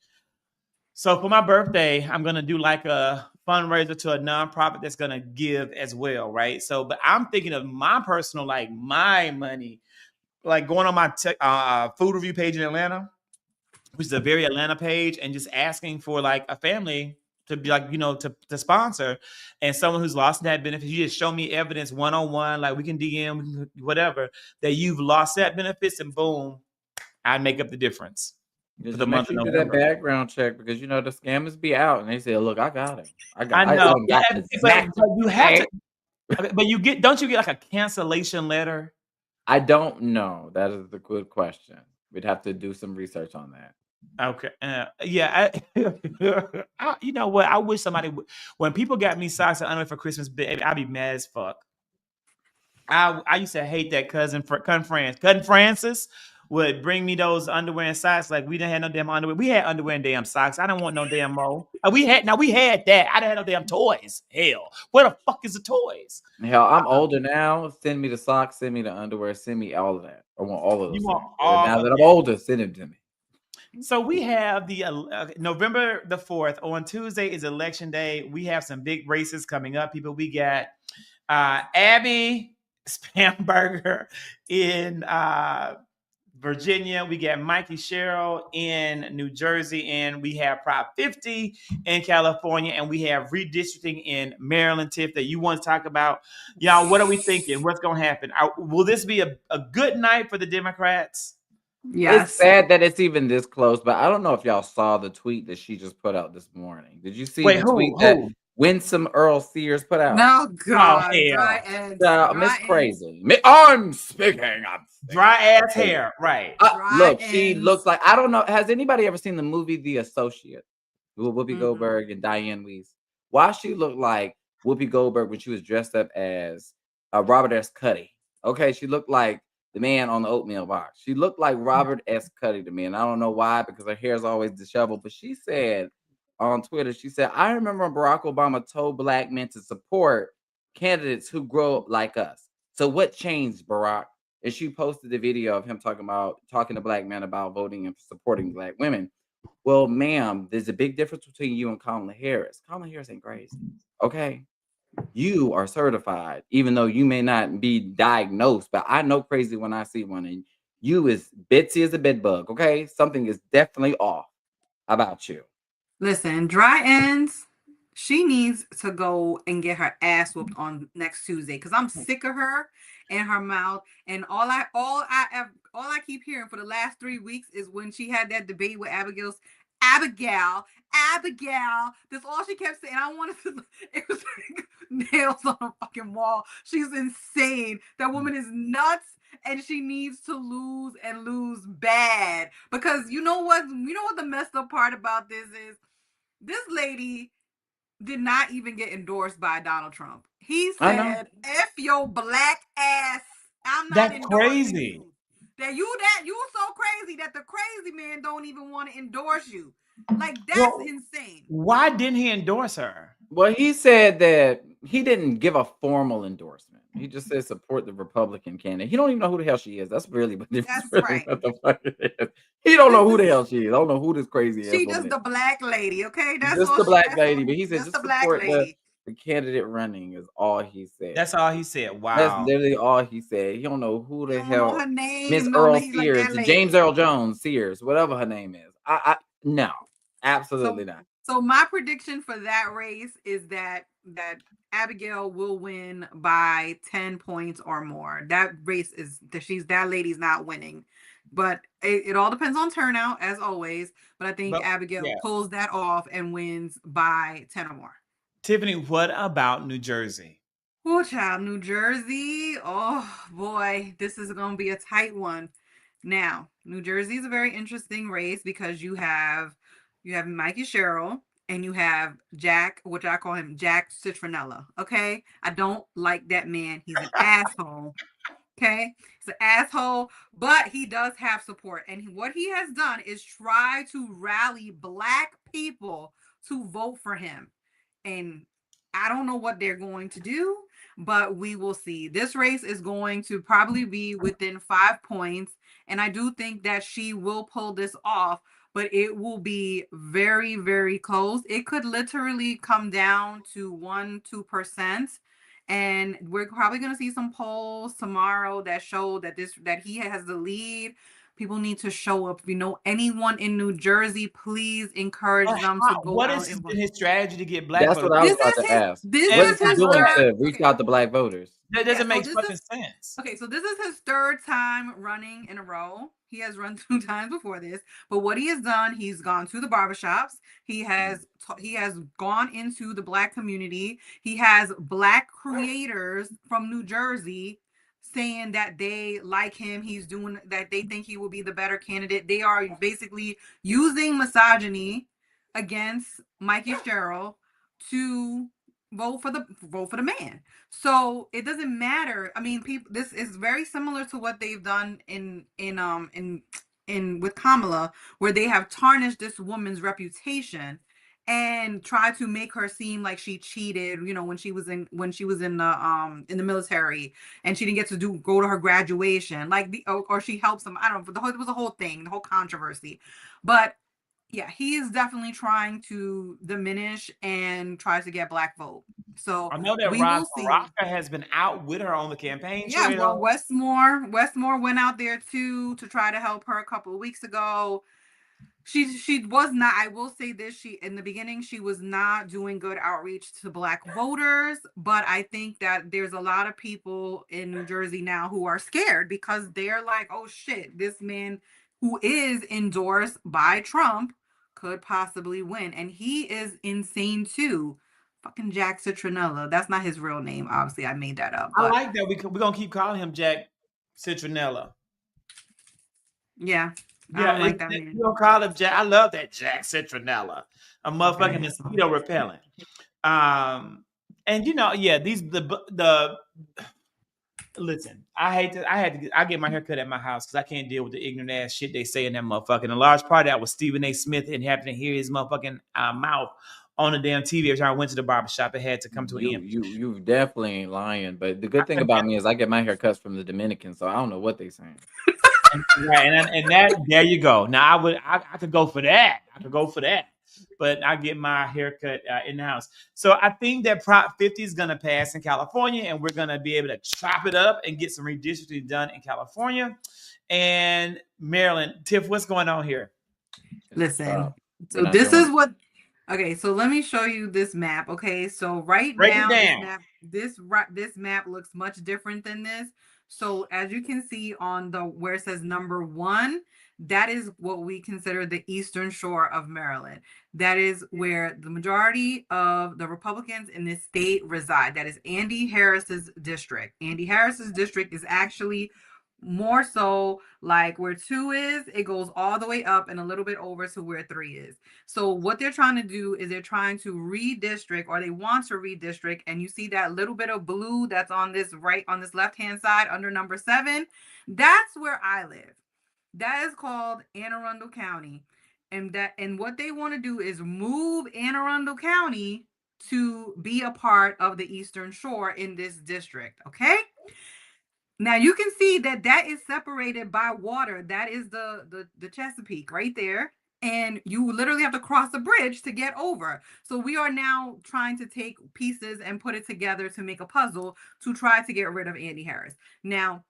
So for my birthday, I'm gonna do like a fundraiser to a nonprofit that's gonna give as well, right? So, but I'm thinking of my personal, like my money, like going on my food review page in Atlanta, which is a very Atlanta page, and just asking for like a family to be like, to sponsor, and someone who's lost that benefit. You just show me evidence one-on-one, like we can DM, whatever, that you've lost that benefits, and boom, I make up the difference for Just the make month sure of you do that November. background check because the scammers be out and they say, "Look, I got him. I I know, got the but exact you have to. thing." Okay, but don't you get like a cancellation letter? I don't know. That is the good question. We'd have to do some research on that. Okay, yeah. You know what? I wish somebody when people got me socks and underwear for Christmas, baby, I'd be mad as fuck. I used to hate that cousin Francis would bring me those underwear and socks. Like we didn't have no damn underwear. We had underwear and damn socks. I don't want no damn more. We had that. I didn't have no damn toys. Hell, where the fuck is the toys? Hell, I'm older now. Send me the socks. Send me the underwear. Send me all of that. I want all of You those want things. all Now of that I'm it. older, send them to me. So we have the November the 4th. On Tuesday is election day. We have some big races coming up, people. We got Abby Spamberger in Virginia. We got Mikey Sherrill in New Jersey, and we have Prop 50 in California, and we have redistricting in Maryland. Tiff, that you want to talk about, y'all. What are we thinking? What's going to happen? Will this be a good night for the Democrats? It's Yes. sad that it's even this close, but I don't know if y'all saw the tweet that she just put out this morning. Did you see Wait, the tweet who? that Winsome Earl Sears put out? No, Oh God. hell, Miss Crazy. I'm speaking. dry ass hair, right? Look, she looks like, I don't know. Has anybody ever seen the movie The Associate with Whoopi Goldberg and Diane Weiss? Why she looked like Whoopi Goldberg when she was dressed up as Robert S. Cuddy Okay, she looked like the man on the oatmeal box. She looked like Robert S. Cuddy to me, and I don't know why, because her hair is always disheveled. But she said on Twitter, she said, "I remember when Barack Obama told black men to support candidates who grow up like us. So what changed, Barack?" And she posted a video of him talking to black men about voting and supporting black women. Well, ma'am, there's a big difference between you and Kamala Harris. Kamala Harris ain't crazy. Okay. You are certified, even though you may not be diagnosed, but I know crazy when I see one, and you is Betsy as a bed bug. Okay. Something is definitely off about you. Listen, dry ends. She needs to go and get her ass whooped on next Tuesday because I'm sick of her and her mouth. And all I keep hearing for the last 3 weeks is when she had that debate with Abigail. That's all she kept saying. I wanted to. It was like nails on a fucking wall. She's insane. That woman is nuts. And she needs to lose and lose bad. Because you know what the messed up part about this is? This lady did not even get endorsed by Donald Trump. He said, "F your black ass. I'm not That's endorsing crazy. you. You so crazy that the crazy man don't even want to endorse you. Like that's insane." Why didn't he endorse her? Well, he said that he didn't give a formal endorsement. He just said support the Republican candidate. He don't even know who the hell she is. That's really what That's right. what the fuck it is. He don't know who the hell she is. I don't know who this crazy ass She woman just is. the black lady, okay? That's Just all the black that's lady, all- but he said just just the black support lady. the candidate running is all he said. That's all he said. Wow. That's literally all he said. He don't know who the Don't know hell her name. Miss No, Earl he's like Sears, that lady. James Earl Jones Sears, whatever her name is. No, absolutely not. So my prediction for that race is that Abigail will win by 10 points or more. That race is that lady's not winning. But it all depends on turnout, as always. But I think Abigail pulls that off and wins by 10 or more. Tiffany, what about New Jersey? Oh, child, New Jersey. Oh boy, this is gonna be a tight one. Now, New Jersey is a very interesting race because you have Mikey Sherrill and you have Jack, which I call him Jack Citronella. Okay, I don't like that man. He's an asshole. Okay, he's an asshole, but he does have support, and what he has done is try to rally black people to vote for him, and I don't know what they're going to do, but we will see. This race is going to probably be within 5 points, and I do think that she will pull this off, but it will be very, very close. It could literally come down to 1-2%. And we're probably going to see some polls tomorrow that show that he has the lead. People need to show up. If you know anyone in New Jersey, please encourage them to go What out has and vote. been his strategy to get black That's voters? what I was about to ask. What is he doing to reach out to black voters? That doesn't make fucking sense. Okay, so this is his third time running in a row. He has run 2 times before this, but what he has done, he's gone to the barbershops. He has gone into the black community. He has black creators from New Jersey saying that they like him. He's doing that. They think he will be the better candidate. They are basically using misogyny against Mikey Sherrill to vote for the man. So it doesn't matter. I mean, people. This is very similar to what they've done in with Kamala, where they have tarnished this woman's reputation and try to make her seem like she cheated. You know, when she was in the military and she didn't get to go to her graduation, or she helps them. I don't know. It was a whole thing, the whole controversy, but. Yeah, he is definitely trying to diminish and try to get black vote. So I know that Ron Baraka has been out with her on the campaign trail. Yeah, well, Westmore went out there too to try to help her a couple of weeks ago. She was not, I will say this, in the beginning, she was not doing good outreach to black voters, but I think that there's a lot of people in New Jersey now who are scared because they're like, oh shit, this man who is endorsed by Trump could possibly win. And he is insane too. Fucking Jack Citronella. That's not his real name. Obviously, I made that up. But I like that. We're going to keep calling him Jack Citronella. Yeah. I don't like that man. You don't call him Jack. I love that Jack Citronella. A motherfucking mosquito repellent. And you know, yeah, these the listen, I get my hair cut at my house because I can't deal with the ignorant ass shit they say in that motherfucker. And a large part of that was Stephen A. Smith and having to hear his motherfucking mouth on the damn TV every time I went to the barbershop. It had to come to an end. You definitely ain't lying. But the good thing about me is I get my hair cuts from the Dominicans, so I don't know what they saying. Right, and that there you go. Now I could go for that. But I get my haircut in the house. So I think that Prop 50 is going to pass in California, and we're going to be able to chop it up and get some redistricting done in California and Maryland. Tiff, what's going on here? Listen, so this is what. Okay, so let me show you this map. Okay, so right now this map looks much different than this. So as you can see on the where it says number 1, that is what we consider the Eastern Shore of Maryland. That is where the majority of the Republicans in this state reside. That is Andy Harris's district. Andy Harris's district is actually more so like where 2 is, it goes all the way up and a little bit over to where 3 is. So what they're trying to do is they're trying to redistrict, or they want to redistrict, and you see that little bit of blue that's on this left hand side under number 7. That's where I live. That is called Anne Arundel County. And what they want to do is move Anne Arundel County to be a part of the Eastern Shore in this district. Okay. Now you can see that is separated by water. That is the Chesapeake right there. And you literally have to cross a bridge to get over. So we are now trying to take pieces and put it together to make a puzzle to try to get rid of Andy Harris. Now,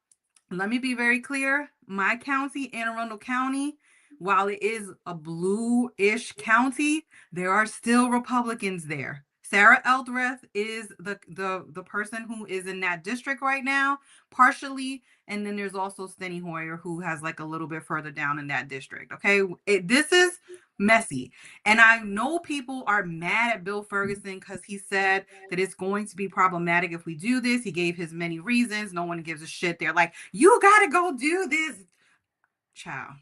let me be very clear. My county, Anne Arundel County, while it is a blue-ish county, there are still Republicans there. Sarah Eldreth is the person who is in that district right now, partially. And then there's also Steny Hoyer, who has like a little bit further down in that district. Okay, this is messy. And I know people are mad at Bill Ferguson because he said that it's going to be problematic if we do this. He gave his many reasons. No one gives a shit. They're like, you got to go do this. Child.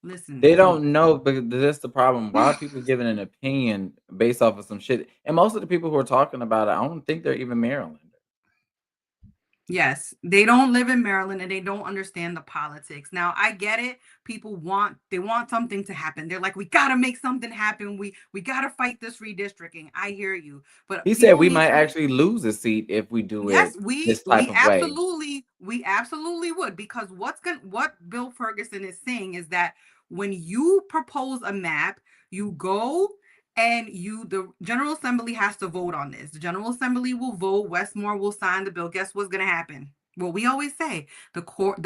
Listen, they don't know, but that's the problem. Why are people giving an opinion based off of some shit? And most of the people who are talking about it, I don't think they're even Maryland. Yes, they don't live in Maryland and they don't understand the politics. Now, I get it. People want something to happen. They're like, we gotta make something happen. We gotta fight this redistricting. I hear you, but he said we might actually lose a seat if we do yes, it this type of way. We absolutely would, because what Bill Ferguson is saying is that when you propose a map, you go and the General Assembly has to vote on this. The General Assembly will vote. Westmore will sign the bill. Guess what's going to happen? Well, we always say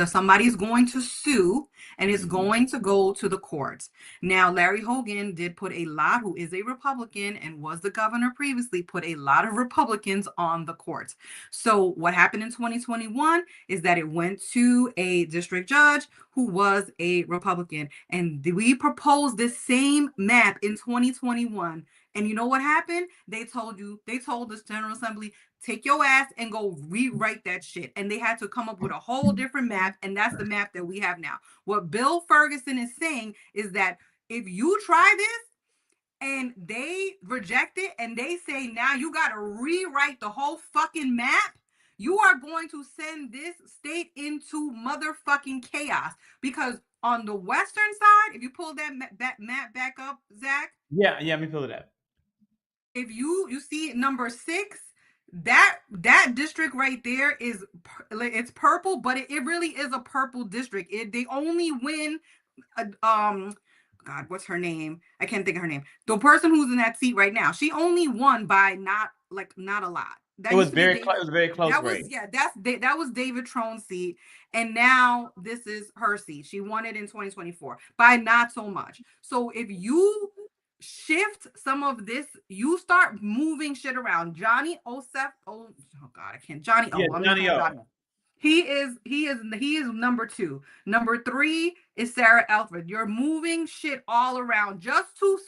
somebody's going to sue and it's going to go to the courts. Now, Larry Hogan who is a Republican and was the governor previously, put a lot of Republicans on the courts. So what happened in 2021 is that it went to a district judge who was a Republican. And we proposed this same map in 2021. And you know what happened? They told this General Assembly, take your ass and go rewrite that shit. And they had to come up with a whole different map. And that's the map that we have now. What Bill Ferguson is saying is that if you try this and they reject it and they say, now you got to rewrite the whole fucking map, you are going to send this state into motherfucking chaos. Because on the western side, if you pull that map back up, Zach. Yeah, let me pull it up. If you see number 6, that district right there it's purple, but it really is a purple district. They only win God, what's her name? I can't think of her name. The person who's in that seat right now, she only won by not a lot. It was very close. It was very close. That was David Trone's seat, and now this is her seat. She won it in 2024 by not so much. So if you shift some of this, you start moving shit around. Johnny Osef. Oh God, I can't. Johnny O. Yeah, Johnny O. He is number 2. Number 3 is Sarah Elford. You're moving shit all around just to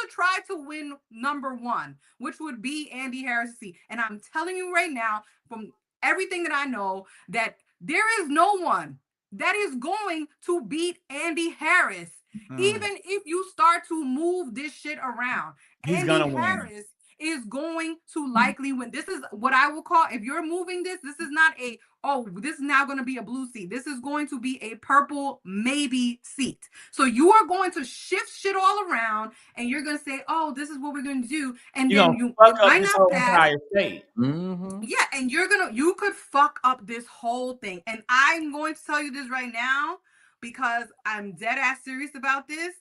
try to win number 1, which would be Andy Harris' seat. And I'm telling you right now, from everything that I know, that there is no one that is going to beat Andy Harris. Even if you start to move this shit around, he's Andy Harris is going to likely win. This is what I will call, if you're moving this is not a, oh, this is now going to be a blue seat. This is going to be a purple maybe seat. So you are going to shift shit all around, and you're going to say, oh, this is what we're going to do. And You're then gonna it fuck up might this not whole pass. entire state. Mm-hmm. Yeah, and you could fuck up this whole thing. And I'm going to tell you this right now because I'm dead ass serious about this.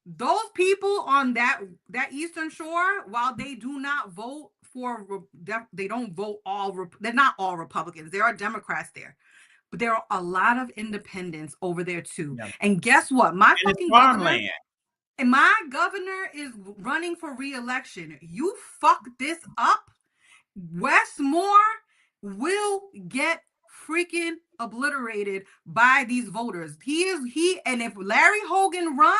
Those people on that Eastern Shore, while they do not vote for, they don't vote all, they're not all Republicans. There are Democrats there, but there are a lot of independents over there too. Yeah. And guess what? My And it's fucking governor, farmland. and my governor is running for re-election. You fuck this up, Westmore will get freaking obliterated by these voters. And if Larry Hogan runs,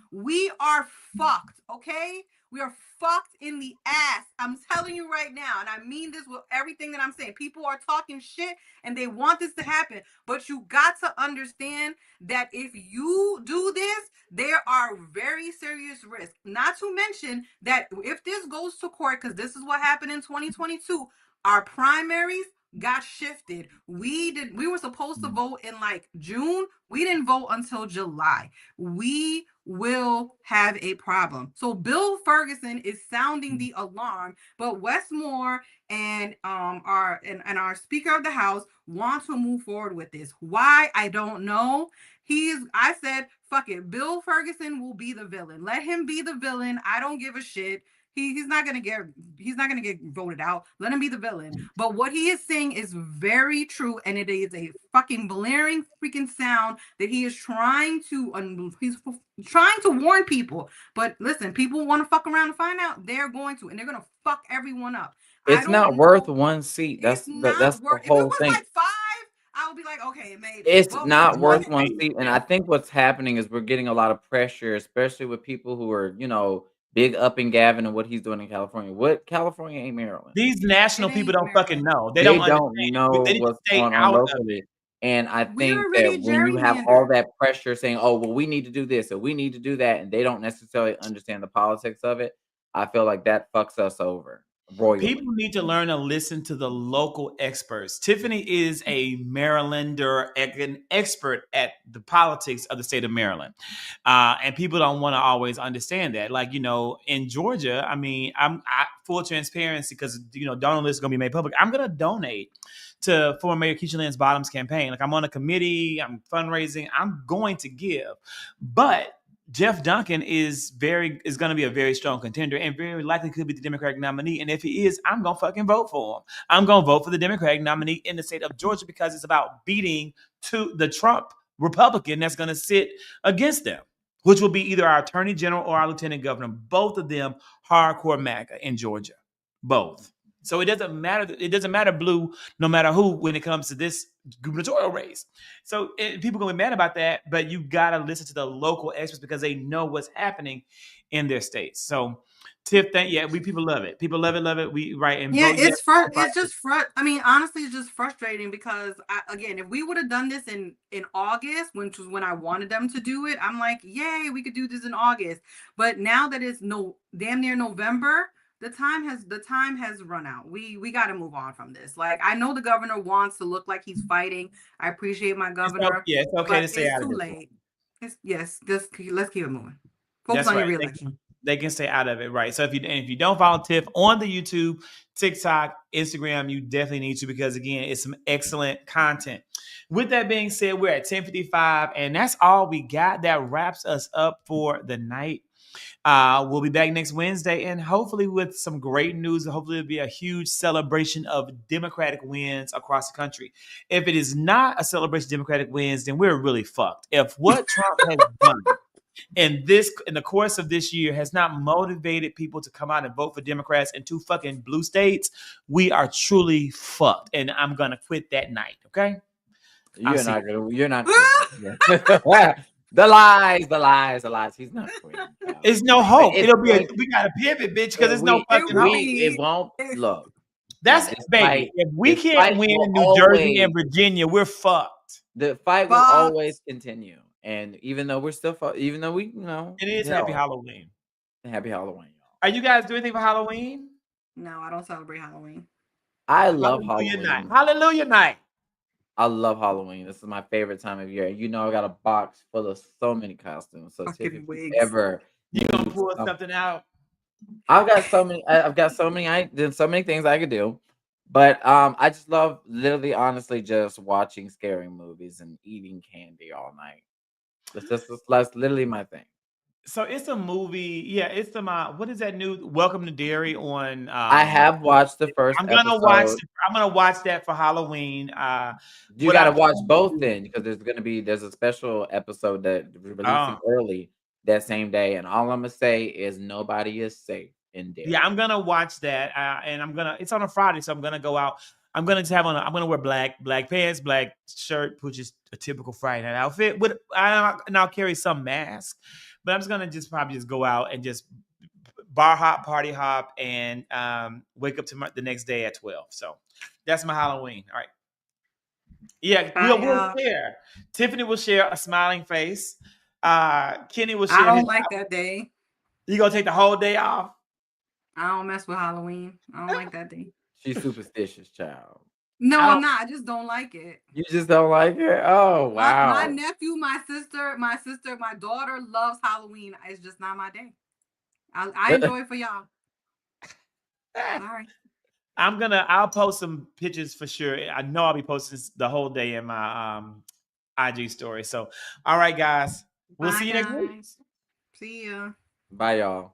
we are fucked, okay? We are fucked in the ass. I'm telling you right now, and I mean this with everything that I'm saying. People are talking shit and they want this to happen, but you got to understand that if you do this, there are very serious risks. Not to mention that if this goes to court, because this is what happened in 2022, our primaries got shifted. We were supposed to vote in like June. We didn't vote until July. We will have a problem. So Bill Ferguson is sounding the alarm, but Westmore and our Speaker of the House want to move forward with this. Why? I don't know. I said, fuck it. Bill Ferguson will be the villain. Let him be the villain. I don't give a shit. He's not gonna get voted out. Let him be the villain. But what he is saying is very true, and it is a fucking blaring freaking sound that he is trying to warn people. But listen, people want to fuck around and find out. They're going to, and they're gonna fuck everyone up. It's not worth one seat. That's the whole If it was thing. like 5, I would be like, okay, maybe. It's But not worth when- one seat. And I think what's happening is we're getting a lot of pressure, especially with people who are, big up in Gavin and what he's doing in California. What California ain't Maryland. These national It people ain't don't fucking know. They They don't don't understand. know They need to what's stay going on out of locally. And I We think already that when you have all gerrymandered. that pressure saying, oh, well, we need to do this or we need to do that, and they don't necessarily understand the politics of it, I feel like that fucks us over royally. People need to learn to listen to the local experts. Tiffany is a Marylander, an expert at the politics of the state of Maryland. And people don't want to always understand that. Like, in Georgia, I mean, I full transparency because, donor list is going to be made public. I'm going to donate to former Mayor Keisha Lynn's Bottoms campaign. Like, I'm on a committee, I'm fundraising, I'm going to give. But Jeff Duncan is going to be a very strong contender and very likely could be the Democratic nominee. And if he is, I'm going to fucking vote for him. I'm going to vote for the Democratic nominee in the state of Georgia because it's about beating the Trump Republican that's going to sit against them, which will be either our attorney general or our lieutenant governor. Both of them hardcore MAGA in Georgia. Both. So it doesn't matter. It doesn't matter blue, no matter who, when it comes to this gubernatorial race. So people are going to be mad about that, but you got to listen to the local experts because they know what's happening in their states. So Tiff, people love it. People love it. I mean, honestly, it's just frustrating because again, if we would have done this in August, which was when I wanted them to do it, I'm like, yay, we could do this in August. But now that it's damn near November, the time has run out. We got to move on from this. Like, I know the governor wants to look like he's fighting. I appreciate my governor. It's okay to stay out of it. It's too late. Let's keep it moving. Focus on your reelection. They can stay out of it, right? So if you don't follow Tiff on the YouTube, TikTok, Instagram, you definitely need to because again, it's some excellent content. With that being said, we're at 10:55, and that's all we got. That wraps us up for the night. We'll be back next Wednesday and hopefully with some great news. Hopefully it'll be a huge celebration of Democratic wins across the country. If it is not a celebration of Democratic wins, then we're really fucked. If what Trump has done in the course of this year has not motivated people to come out and vote for Democrats in 2 fucking blue states, we are truly fucked. And I'm going to quit that night. Okay. You're not. The lies. He's not quitting. It's no hope. We got to pivot, bitch, because there's no fucking hope. It won't look. That's baby. If we can't win New Jersey and Virginia, we're fucked. The fight will always continue. And even though we, it is Happy Halloween. Happy Halloween, y'all. Are you guys doing anything for Halloween? No, I don't celebrate Halloween. I love Hallelujah night. Halloween. Hallelujah night. I love Halloween. This is my favorite time of year. You know, I got a box full of so many costumes. So, Tiff, Fucking if you wigs. ever You gonna need pull some, something out? I've got so many. I've got so many. There's so many things I could do, but I just love, literally, honestly, just watching scary movies and eating candy all night. That's literally my thing. So it's a movie. Yeah, it's some. What is that new Welcome to Derry on? I have watched the first I'm gonna watch. episode. I'm gonna watch that for Halloween. You What got to I watch both then, because there's a special episode that releasing early that same day, and all I'm gonna say is nobody is safe in there. yeah, I'm gonna watch that, and It's on a Friday, so I'm gonna go out. I'm gonna just have on. I'm gonna wear black pants, black shirt, which is a typical Friday night outfit. And I'll carry some mask, but I'm just gonna probably just go out and just bar hop, party hop, and wake up to the next day at 12. So that's my Halloween. All right. Yeah, we'll share. Tiffany will share a smiling face. Kenny will share. I don't like that day. You gonna take the whole day off? I don't mess with Halloween. I don't like that day. She's superstitious, child. No, I'm not. I just don't like it. You just don't like it? Oh, wow. My nephew, my sister, my daughter loves Halloween. It's just not my day. I enjoy it for y'all. Sorry. I'll post some pictures for sure. I know I'll be posting the whole day in my IG story. So, all right, guys. We'll see you next week. See ya. Bye, y'all.